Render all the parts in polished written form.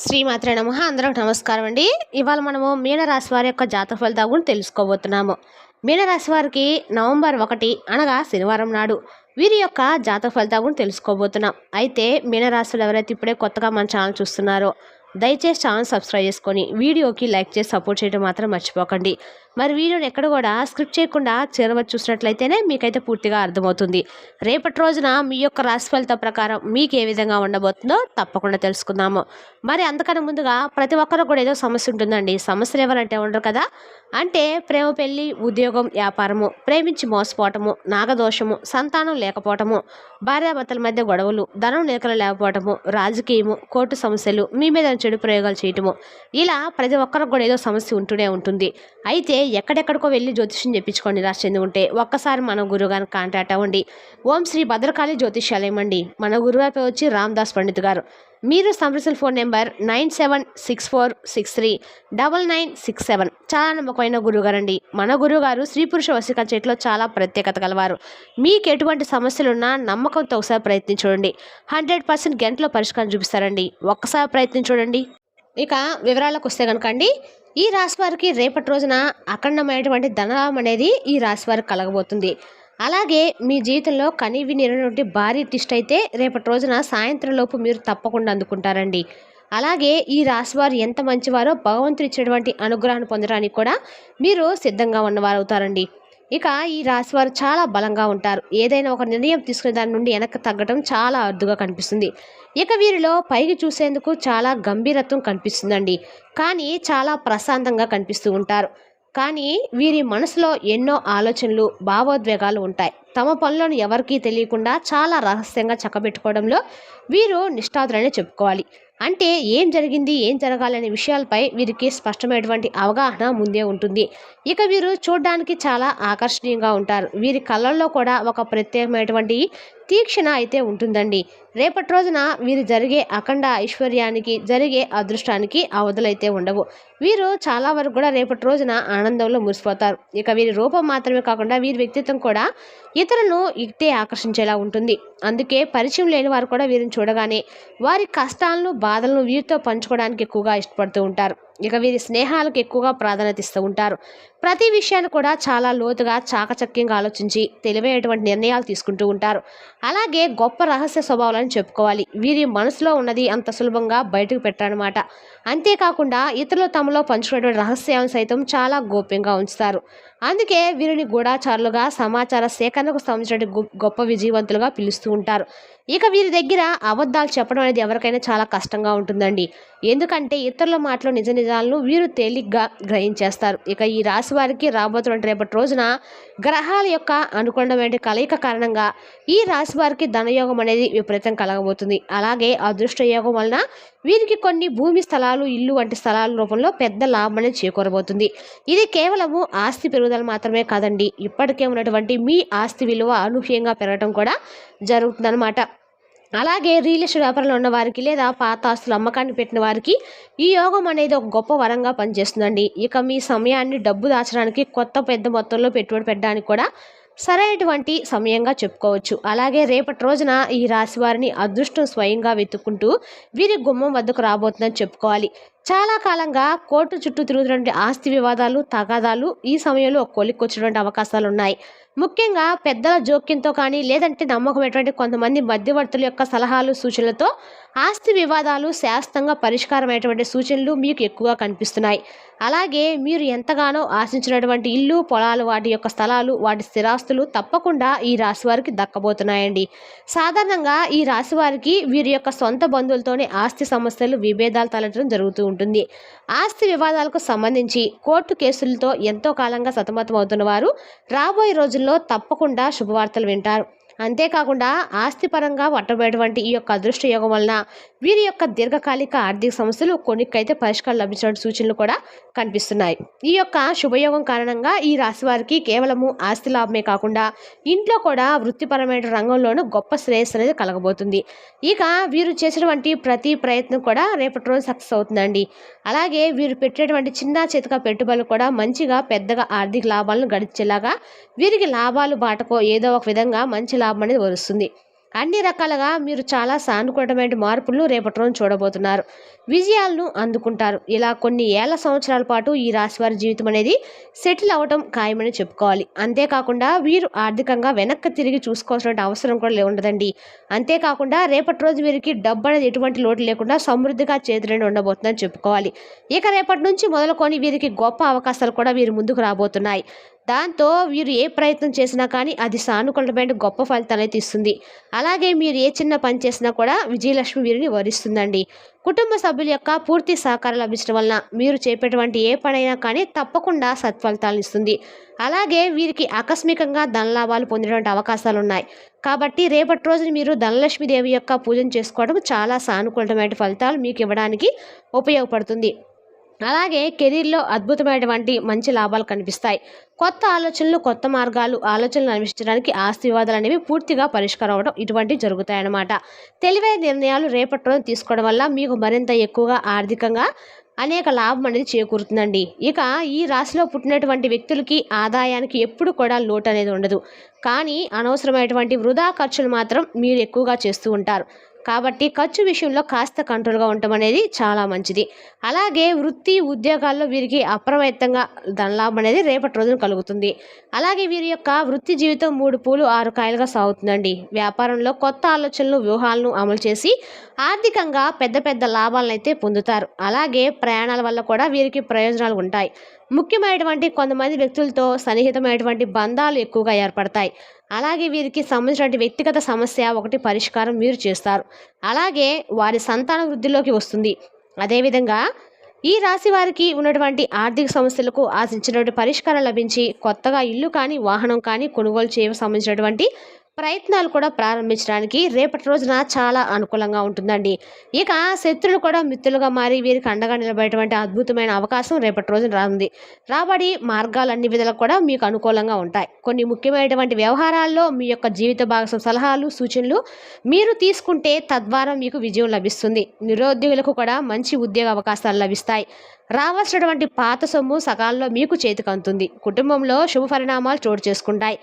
శ్రీమాత్రే నమః. అందరికి నమస్కారం అండి. ఇవాళ మనము మీనరాశి వారి యొక్క జాతక ఫలితాల గురించి తెలుసుకోబోతున్నాము. మీనరాశి వారికి నవంబర్ 1 అనగా శనివారం నాడు వీరి యొక్క జాతక ఫలితాల గురించి తెలుసుకోబోతున్నాం. అయితే మీనరాశులు ఎవరైతే ఇప్పుడే కొత్తగా మన ఛానల్ చూస్తున్నారో దయచేసి ఛానల్ సబ్స్క్రైబ్ చేసుకొని వీడియోకి లైక్ చేసి సపోర్ట్ చేయడం మాత్రం మర్చిపోకండి. మరి వీడియోని ఎక్కడ కూడా స్క్రిప్ట్ చేయకుండా చివరి చూసినట్లయితేనే మీకైతే పూర్తిగా అర్థమవుతుంది. రేపటి రోజున మీ యొక్క రాశి ఫలితం ప్రకారం మీకు ఏ విధంగా ఉండబోతుందో తప్పకుండా తెలుసుకుందాము. మరి అంతకన్నా ముందుగా ప్రతి ఒక్కరికి కూడా ఏదో సమస్య ఉంటుందండి. సమస్యలు ఎవరంటే ఉండరు కదా. అంటే ప్రేమ, పెళ్లి, ఉద్యోగం, వ్యాపారము, ప్రేమించి మోసపోవటము, నాగదోషము, సంతానం లేకపోవటము, భార్యాభర్తల మధ్య గొడవలు, ధనం నిలకడ లేకపోవటము, రాజకీయము, కోర్టు సమస్యలు, మీ మీద చెడు ప్రయోగాలు చేయటము, ఇలా ప్రతి ఒక్కరికి కూడా ఏదో సమస్య ఉంటూనే ఉంటుంది. అయితే ఎక్కడెక్కడికో వెళ్ళి జ్యోతిష్యం చెప్పించుకొని నిరాశ చెంది ఉంటే ఒక్కసారి మన గురువుగారిని కాంటాక్ట్ అవ్వండి. ఓం శ్రీ భద్రకాళి జ్యోతిష్యాలయం అండి. మన గురుగారి పేరు వచ్చి రామదాస్ పండిత్ గారు. మీరు సంప్రదించిన ఫోన్ నెంబర్ 9764639967. చాలా నమ్మకమైన గురువుగారు అండి. మన గురువుగారు స్త్రీ పురుష వశీకరణ చేతిలో చాలా ప్రత్యేకత కలవారు. మీకు ఎటువంటి సమస్యలున్నా నమ్మకంతో ఒకసారి ప్రయత్నించండి. 100% గంటలో పరిష్కారం చూపిస్తారండి. ఒక్కసారి ప్రయత్నించండి. ఇక వివరాలకు వస్తే కనుక అండి, ఈ రాశి వారికి రేపటి రోజున అఖండమైనటువంటి ధనలాభం అనేది ఈ రాశి వారికి కలగబోతుంది. అలాగే మీ జీవితంలో కనివినిటువంటి భారీ టిస్ట్ అయితే రేపటి రోజున సాయంత్రం లోపు మీరు తప్పకుండా అందుకుంటారండి. అలాగే ఈ రాశి వారు ఎంత మంచివారో భగవంతుడు ఇచ్చినటువంటి అనుగ్రహాన్ని పొందడానికి కూడా మీరు సిద్ధంగా ఉన్నవారు అవుతారండి. ఇక ఈ రాశి వారు చాలా బలంగా ఉంటారు. ఏదైనా ఒక నిర్ణయం తీసుకునే దాని నుండి వెనక్కి తగ్గడం చాలా అరుదుగా కనిపిస్తుంది. ఇక వీరిలో పైకి చూసేందుకు చాలా గంభీరత్వం కనిపిస్తుందండి. కానీ చాలా ప్రశాంతంగా కనిపిస్తూ ఉంటారు. కానీ వీరి మనసులో ఎన్నో ఆలోచనలు, భావోద్వేగాలు ఉంటాయి. తమ పనులను ఎవరికీ తెలియకుండా చాలా రహస్యంగా చక్కబెట్టుకోవడంలో వీరు నిష్ఠాతులనే చెప్పుకోవాలి. అంటే ఏం జరిగింది, ఏం జరగాలనే విషయాలపై వీరికి స్పష్టమైనటువంటి అవగాహన ముందే ఉంటుంది. ఇక వీరు చూడడానికి చాలా ఆకర్షణీయంగా ఉంటారు. వీరి కళ్ళల్లో కూడా ఒక ప్రత్యేకమైనటువంటి తీక్షణ అయితే ఉంటుందండి. రేపటి రోజున వీరు జరిగే అఖండ ఐశ్వర్యానికి, జరిగే అదృష్టానికి అవధులైతే ఉండవు. వీరు చాలా వరకు కూడా రేపటి రోజున ఆనందంలో మురిసిపోతారు. ఇక వీరి రూపం మాత్రమే కాకుండా వీరి వ్యక్తిత్వం కూడా ఇతరులను ఇట్టే ఆకర్షించేలా ఉంటుంది. అందుకే పరిచయం లేని వారు కూడా వీరిని చూడగానే వారి కష్టాలను, బాధలను వీరితో పంచుకోవడానికి ఎక్కువగా ఇష్టపడుతూ ఉంటారు. ఇక వీరి స్నేహాలకు ఎక్కువగా ప్రాధాన్యత ఇస్తూ ఉంటారు. ప్రతి విషయాన్ని కూడా చాలా లోతుగా, చాకచక్యంగా ఆలోచించి తెలివైనటువంటి నిర్ణయాలు తీసుకుంటూ ఉంటారు. అలాగే గొప్ప రహస్య స్వభావాలని చెప్పుకోవాలి. వీరి మనసులో ఉన్నది అంత సులభంగా బయటకు పెట్టారనమాట. అంతేకాకుండా ఇతరులు తమలో పంచుకునేటువంటి రహస్యాలను సైతం చాలా గోప్యంగా ఉంచుతారు. అందుకే వీరిని గూఢాచారులుగా, సమాచార సేకరణకు సంబంధించిన గొప్ప విజయవంతులుగా పిలుస్తూ ఉంటారు. ఇక వీరి దగ్గర అబద్ధాలు చెప్పడం అనేది ఎవరికైనా చాలా కష్టంగా ఉంటుందండి. ఎందుకంటే ఇతరుల మాటలు నిజ నిజాలను వీరు తేలిగ్గా గ్రహించేస్తారు. ఇక ఈ రాశి వారికి రాబోతున్న రేపటి రోజున గ్రహాల యొక్క అనుకూలమైన కలయిక కారణంగా ఈ రాశి వారికి ధనయోగం అనేది విపరీతం కలగబోతుంది. అలాగే అదృష్ట యోగం వలన వీరికి కొన్ని భూమి స్థలాలు, ఇల్లు వంటి స్థలాల రూపంలో పెద్ద లాభం అనేది చేకూరబోతుంది. ఇది కేవలము ఆస్తి పెరుగుదల మాత్రమే కాదండి, ఇప్పటికే ఉన్నటువంటి మీ ఆస్తి విలువ అనూహ్యంగా పెరగడం కూడా జరుగుతుందన్నమాట. అలాగే రియల్ ఎస్టేట్ వ్యాపారంలో ఉన్న వారికి లేదా పాత ఆస్తులు అమ్మకాన్ని పెట్టిన వారికి ఈ యోగం అనేది ఒక గొప్ప వరంగా పనిచేస్తుందండి. ఇక మీ సమయాన్ని డబ్బు దాచడానికి, కొత్త పెద్ద మొత్తంలో పెట్టుబడి పెట్టడానికి కూడా సరైనటువంటి సమయంగా చెప్పుకోవచ్చు. అలాగే రేపటి రోజున ఈ రాశి వారిని అదృష్టం స్వయంగా వెతుక్కుంటూ వీరి గుమ్మం వద్దకు రాబోతుందని చెప్పుకోవాలి. చాలా కాలంగా కోర్టు చుట్టూ తిరుగుతున్నటువంటి ఆస్తి వివాదాలు, తగాదాలు ఈ సమయంలో కొలిక్కొచ్చేటువంటి అవకాశాలు ఉన్నాయి. ముఖ్యంగా పెద్దల జోక్యంతో కానీ, లేదంటే నమ్మకమైనటువంటి కొంతమంది మధ్యవర్తుల యొక్క సలహాలు, సూచనలతో ఆస్తి వివాదాలు శాశ్వతంగా పరిష్కారమైనటువంటి సూచనలు మీకు ఎక్కువగా కనిపిస్తున్నాయి. అలాగే మీరు ఎంతగానో ఆశించినటువంటి ఇల్లు, పొలాలు, వాటి యొక్క స్థలాలు, వాటి స్థిరాస్తులు తప్పకుండా ఈ రాశి వారికి దక్కబోతున్నాయండి. సాధారణంగా ఈ రాశి వారికి వీరి యొక్క సొంత బంధువులతోనే ఆస్తి సమస్యలు, విభేదాలు తలెత్తడం జరుగుతూ ఉంటుంది. ఆస్తి వివాదాలకు సంబంధించి కోర్టు కేసులతో ఎంతో కాలంగా సతమతం అవుతున్న వారు రాబోయే రోజుల్లో తప్పకుండా శుభవార్తలు వింటారు. అంతేకాకుండా ఆస్తిపరంగా పట్టబడేటువంటి ఈ యొక్క అదృష్ట యోగం వలన వీరి యొక్క దీర్ఘకాలిక ఆర్థిక సమస్యలు కొన్నికైతే పరిష్కారం లభించిన సూచనలు కూడా కనిపిస్తున్నాయి. ఈ యొక్క శుభయోగం కారణంగా ఈ రాశి వారికి కేవలము ఆస్తి లాభమే కాకుండా ఇంట్లో కూడా వృత్తిపరమైన రంగంలోనూ గొప్ప శ్రేయస్సు అనేది కలగబోతుంది. ఇక వీరు చేసినటువంటి ప్రతి ప్రయత్నం కూడా రేపటి రోజు సక్సెస్ అవుతుందండి. అలాగే వీరు పెట్టేటువంటి చిన్న చితక పెట్టుబడులు కూడా మంచిగా, పెద్దగా ఆర్థిక లాభాలను గడించేలాగా వీరికి లాభాలు బాటకో ఏదో ఒక విధంగా మంచి లాభం అనేది వస్తుంది. అన్ని రకాలుగా మీరు చాలా సానుకూలమైన మార్పులను రేపటి రోజు చూడబోతున్నారు. విజయాలను అందుకుంటారు. ఇలా కొన్ని ఏళ్ల సంవత్సరాల పాటు ఈ రాశి వారి జీవితం అనేది సెటిల్ అవ్వటం ఖాయమని చెప్పుకోవాలి. అంతేకాకుండా వీరు ఆర్థికంగా వెనక్కి తిరిగి చూసుకోవాల్సిన అవసరం కూడా ఉండదండి. అంతేకాకుండా రేపటి రోజు వీరికి డబ్బు అనేది ఎటువంటి లోటు లేకుండా సమృద్ధిగా చేతిలోనే ఉండబోతుందని చెప్పుకోవాలి. ఇక రేపటి నుంచి మొదలుకొని వీరికి గొప్ప అవకాశాలు కూడా వీరి ముందుకు రాబోతున్నాయి. దాంతో వీరు ఏ ప్రయత్నం చేసినా కానీ అది సానుకూలమైన గొప్ప ఫలితాలైతే ఇస్తుంది. అలాగే మీరు ఏ చిన్న పని చేసినా కూడా విజయలక్ష్మి వీరిని వరిస్తుందండి. కుటుంబ సభ్యుల యొక్క పూర్తి సహకారం లభించడం వలన మీరు చేపేటువంటి ఏ పనైనా కానీ తప్పకుండా సత్ఫలితాలను ఇస్తుంది. అలాగే వీరికి ఆకస్మికంగా ధనలాభాలు పొందేటువంటి అవకాశాలు ఉన్నాయి. కాబట్టి రేపటి రోజున మీరు ధనలక్ష్మీదేవి యొక్క పూజను చేసుకోవడం చాలా సానుకూలమైన ఫలితాలు మీకు ఇవ్వడానికి ఉపయోగపడుతుంది. అలాగే కెరీర్‌లో అద్భుతమైనటువంటి మంచి లాభాలు కనిపిస్తాయి. కొత్త ఆలోచనలు, కొత్త మార్గాలు, ఆలోచనలు అన్వేషించడానికి ఆస్తి వివాదాలనేవి పూర్తిగా పరిష్కారం అవ్వడం ఇటువంటివి జరుగుతాయన్నమాట. తెలివైన నిర్ణయాలు రేపటి రోజున తీసుకోవడం వల్ల మీకు మరింత ఎక్కువగా ఆర్థికంగా అనేక లాభం అనేది చేకూరుతుందండి. ఇక ఈ రాశిలో పుట్టినటువంటి వ్యక్తులకి ఆదాయానికి ఎప్పుడు కూడా లోటు అనేది ఉండదు. కానీ అనవసరమైనటువంటి వృధా ఖర్చులు మాత్రం మీరు ఎక్కువగా చేస్తూ ఉంటారు. కాబట్టి ఖర్చు విషయంలో కాస్త కంట్రోల్గా ఉండటం అనేది చాలా మంచిది. అలాగే వృత్తి ఉద్యోగాల్లో వీరికి అప్రమత్తంగా ధనలాభం అనేది రేపటి రోజున కలుగుతుంది. అలాగే వీరి యొక్క వృత్తి జీవితం 3 పూలు 6 కాయలుగా సాగుతుందండి. వ్యాపారంలో కొత్త ఆలోచనలు, వ్యూహాలను అమలు చేసి ఆర్థికంగా పెద్ద పెద్ద లాభాలను అయితే పొందుతారు. అలాగే ప్రయాణాల వల్ల కూడా వీరికి ప్రయోజనాలు ఉంటాయి. ముఖ్యమైనటువంటి కొంతమంది వ్యక్తులతో సన్నిహితమైనటువంటి బంధాలు ఎక్కువగా ఏర్పడతాయి. అలాగే వీరికి సంబంధించిన వ్యక్తిగత సమస్య ఒకటి పరిష్కారం మీరు చేస్తారు. అలాగే వారి సంతాన వృద్ధిలోకి వస్తుంది. అదేవిధంగా ఈ రాశి వారికి ఉన్నటువంటి ఆర్థిక సమస్యలకు ఆశించినటువంటి పరిష్కారం లభించి కొత్తగా ఇల్లు కానీ వాహనం కానీ కొనుగోలు చేయడం సంబంధించినటువంటి ప్రయత్నాలు కూడా ప్రారంభించడానికి రేపటి రోజున చాలా అనుకూలంగా ఉంటుందండి. ఇక శత్రులు కూడా మిత్రులుగా మారి వీరికి అండగా నిలబడేటువంటి అద్భుతమైన అవకాశం రేపటి రోజున రానుంది. రాబడి మార్గాలు అన్ని విధాలకు కూడా మీకు అనుకూలంగా ఉంటాయి. కొన్ని ముఖ్యమైనటువంటి వ్యవహారాల్లో మీ యొక్క జీవిత భాగస్వామి సలహాలు, సూచనలు మీరు తీసుకుంటే తద్వారా మీకు విజయం లభిస్తుంది. నిరుద్యోగులకు కూడా మంచి ఉద్యోగ అవకాశాలు లభిస్తాయి. రావాల్సినటువంటి పాత సొమ్ము సకాలంలో మీకు చేతికి అందుతుంది. కుటుంబంలో శుభ పరిణామాలు చోటు చేసుకుంటాయి.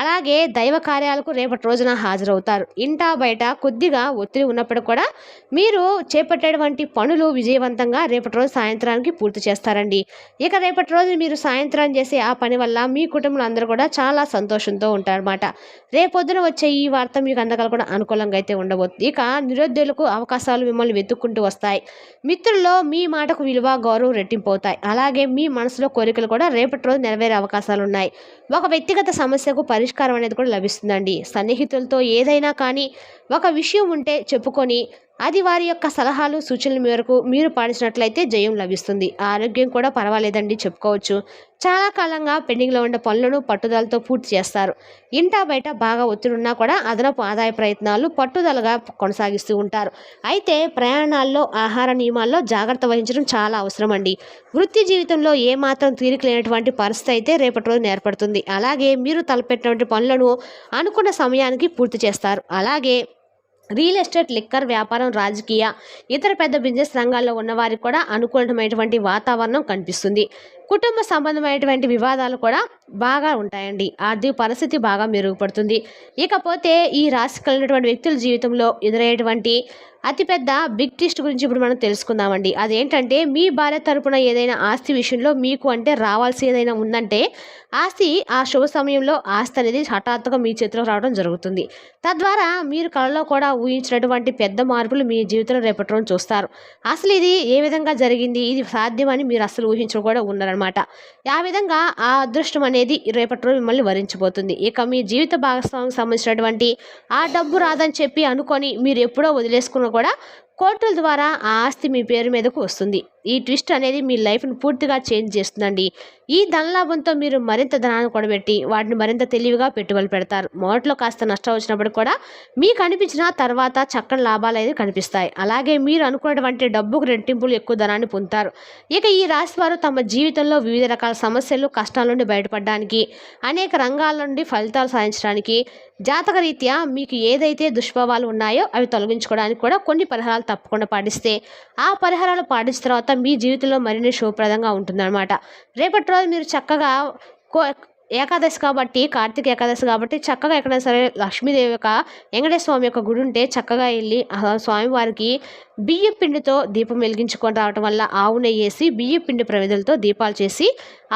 అలాగే దైవ కార్యాలకు రేపటి రోజున హాజరవుతారు. ఇంటా బయట కొద్దిగా ఒత్తిడి ఉన్నప్పుడు కూడా మీరు చేపట్టేటువంటి పనులు విజయవంతంగా రేపటి రోజు సాయంత్రానికి పూర్తి చేస్తారండి. ఇక రేపటి రోజు మీరు సాయంత్రం చేసే ఆ పని వల్ల మీ కుటుంబంలో అందరూ కూడా చాలా సంతోషంతో ఉంటారన్నమాట. రేపొద్దున వచ్చే ఈ వార్త మీకు అందరికీ కూడా అనుకూలంగా అయితే ఉండబోతుంది. ఇక నిరుద్యోగులకు అవకాశాలు మిమ్మల్ని వెతుక్కుంటూ వస్తాయి. మిత్రుల్లో మీ మాటకు విలువ, గౌరవం రెట్టింపు అవుతాయి. అలాగే మీ మనసులో కోరికలు కూడా రేపటి రోజు నెరవేరే అవకాశాలు ఉన్నాయి. ఒక వ్యక్తిగత సమస్యకు పరిష్కారం అనేది కూడా లభిస్తుందండి. సన్నిహితులతో ఏదైనా కానీ ఒక విషయం ఉంటే చెప్పుకొని అది వారి యొక్క సలహాలు, సూచనల మేరకు మీరు పాటించినట్లయితే జయం లభిస్తుంది. ఆరోగ్యం కూడా పర్వాలేదండి చెప్పుకోవచ్చు. చాలా కాలంగా పెండింగ్లో ఉన్న పనులను పట్టుదలతో పూర్తి చేస్తారు. ఇంటా బయట బాగా ఒత్తిడి ఉన్నా కూడా అదనపు ఆదాయ ప్రయత్నాలు పట్టుదలగా కొనసాగిస్తూ ఉంటారు. అయితే ప్రయాణాల్లో, ఆహార నియమాల్లో జాగ్రత్త వహించడం చాలా అవసరం అండి. వృత్తి జీవితంలో ఏమాత్రం తీరిక లేనటువంటి పరిస్థితి అయితే రేపటి రోజున ఏర్పడుతుంది. అలాగే మీరు తలపెట్టినటువంటి పనులను అనుకున్న సమయానికి పూర్తి చేస్తారు. అలాగే రియల్ ఎస్టేట్, లిక్కర్ వ్యాపారం, రాజకీయ, ఇతర పెద్ద బిజినెస్ రంగాల్లో ఉన్నవారికి కూడా అనుకూలమైనటువంటి వాతావరణం కనిపిస్తుంది. కుటుంబ సంబంధమైనటువంటి వివాదాలు కూడా బాగా ఉంటాయండి. ఆర్థిక పరిస్థితి బాగా మెరుగుపడుతుంది. ఇకపోతే ఈ రాశి కలిగినటువంటి వ్యక్తుల జీవితంలో ఎదురయ్యేటువంటి అతిపెద్ద బిగ్ ట్విస్ట్ గురించి ఇప్పుడు మనం తెలుసుకుందామండి. అదేంటంటే మీ భార్య తరపున ఏదైనా ఆస్తి విషయంలో మీకు అంటే రావాల్సి ఏదైనా ఉందంటే ఆస్తి ఆ శుభ సమయంలో ఆస్తి అనేది హఠాత్తుగా మీ చేతిలో రావడం జరుగుతుంది. తద్వారా మీరు కళలో కూడా ఊహించినటువంటి పెద్ద మార్పులు మీ జీవితంలో రేపటి రోజు చూస్తారు. అసలు ఇది ఏ విధంగా జరిగింది, ఇది సాధ్యమని మీరు అసలు ఊహించడం కూడా ఉన్నారనమాట. ఆ విధంగా ఆ అదృష్టం అనేది రేపటి రోజు మిమ్మల్ని వరించబోతుంది. ఇక మీ జీవిత భాగస్వామికి సంబంధించినటువంటి ఆ డబ్బు రాదని చెప్పి అనుకొని మీరు ఎప్పుడో వదిలేసుకున్న కూడా కోర్టుల ద్వారా ఆ ఆస్తి మీ పేరు మీదకు వస్తుంది. ఈ ట్విస్ట్ అనేది మీ లైఫ్ను పూర్తిగా చేంజ్ చేస్తుందండి. ఈ ధనలాభంతో మీరు మరింత ధనాన్ని కూడబెట్టి వాటిని మరింత తెలివిగా పెట్టుబడులు పెడతారు. మొదట్లో కాస్త నష్టం వచ్చినప్పుడు కూడా మీకు అనిపించిన తర్వాత చక్కని లాభాలు అనేది కనిపిస్తాయి. అలాగే మీరు అనుకున్నటువంటి డబ్బుకు రెట్టింపులు ఎక్కువ ధనాన్ని పొందుతారు. ఇక ఈ రాశి వారు తమ జీవితంలో వివిధ రకాల సమస్యలు, కష్టాల నుండి బయటపడడానికి, అనేక రంగాల నుండి ఫలితాలు సాధించడానికి, జాతకరీత్యా మీకు ఏదైతే దుష్ప్రభావాలు ఉన్నాయో అవి తొలగించుకోవడానికి కూడా కొన్ని పరిహారాలు తప్పకుండా పాటిస్తే ఆ పరిహారాలు పాటించిన తర్వాత మీ జీవితంలో మరిన్ని శుభప్రదంగా ఉంటుందన్నమాట. రేపటి రోజు మీరు చక్కగా ఏకాదశి కాబట్టి, కార్తీక ఏకాదశి కాబట్టి చక్కగా ఎక్కడైనా సరే లక్ష్మీదేవి యొక్క వెంకటేశ్వర స్వామి యొక్క గుడి ఉంటే చక్కగా వెళ్ళి స్వామివారికి బియ్యం పిండితో దీపం వెలిగించుకొని రావటం వల్ల ఆవు నెయ్యి వేసి బియ్యం పిండి ప్రమిదలతో దీపాలు చేసి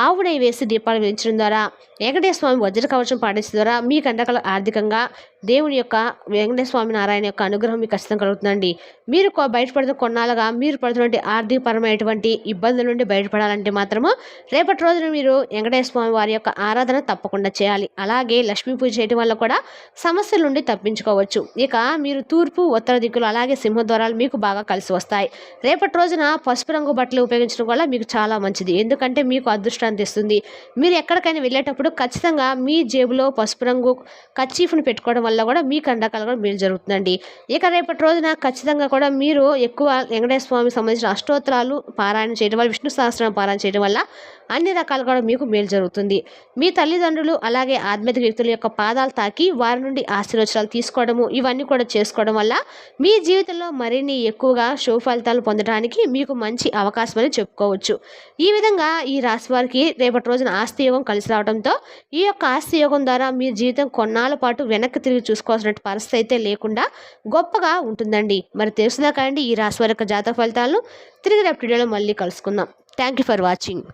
ఆవు నెయ్యి వేసి దీపాలు వెలిగించడం ద్వారా వెంకటేశ్వర స్వామి వజ్ర కవచం పాటించడం ద్వారా మీ కండకలు ఆర్థికంగా దేవుని యొక్క వెంకటేశ్వర స్వామి నారాయణ యొక్క అనుగ్రహం మీకు ఖచ్చితంగా కలుగుతుందండి. మీరు బయటపడుతున్న కొన్నాళ్ళుగా మీరు పడుతున్నటువంటి ఆర్థికపరమైనటువంటి ఇబ్బందుల నుండి బయటపడాలంటే మాత్రము రేపటి రోజున మీరు వెంకటేశ్వర స్వామి వారి యొక్క ఆరాధన తప్పకుండా చేయాలి. అలాగే లక్ష్మీ పూజ చేయడం వల్ల కూడా సమస్యల నుండి తప్పించుకోవచ్చు. ఇక మీరు తూర్పు ఉత్తర దిక్కులు అలాగే సింహద్వారాలు మీకు బాగా కలిసి వస్తాయి. రేపటి రోజున పసుపు రంగు బట్టలు ఉపయోగించడం వల్ల మీకు చాలా మంచిది. ఎందుకంటే మీకు అదృష్టాన్ని తెస్తుంది. మీరు ఎక్కడికైనా వెళ్ళేటప్పుడు ఖచ్చితంగా మీ జేబులో పసుపు రంగు కర్చీఫ్ను పెట్టుకోవడం వల్ల కూడా మీ కండకాలు కూడా మేలు జరుగుతుందండి. ఇక రేపటి రోజున ఖచ్చితంగా కూడా మీరు ఎక్కువ వెంకటేశ్వర స్వామికి సంబంధించిన అష్టోత్తరాలు పారాయణ చేయడం వల్ల, విష్ణు సహస్రనామ పారాయణ చేయడం వల్ల అన్ని రకాలు కూడా మీకు మేలు జరుగుతుంది. మీ తల్లిదండ్రులు అలాగే ఆధ్యాత్మిక వ్యక్తుల యొక్క పాదాలు తాకి వారి నుండి ఆశీర్వచనాలు తీసుకోవడము ఇవన్నీ కూడా చేసుకోవడం వల్ల మీ జీవితంలో మరిన్ని ఎక్కువగా శుభ ఫలితాలు పొందడానికి మీకు మంచి అవకాశం అని చెప్పుకోవచ్చు. ఈ విధంగా ఈ రాశి వారికి రేపటి రోజున ఆస్తి యోగం కలిసి రావడంతో ఈ యొక్క ఆస్తి యోగం ద్వారా మీ జీవితం కొన్నాళ్ళ పాటు వెనక్కి తిరిగి చూసుకోవాల్సిన పరిస్థితి అయితే లేకుండా గొప్పగా ఉంటుందండి. మరి తెలుసుదా కండి ఈ రాశి వారి యొక్క జాతక ఫలితాలను తిరిగి రేపటి వీడియోలో మళ్ళీ కలుసుకుందాం. Thank you for watching.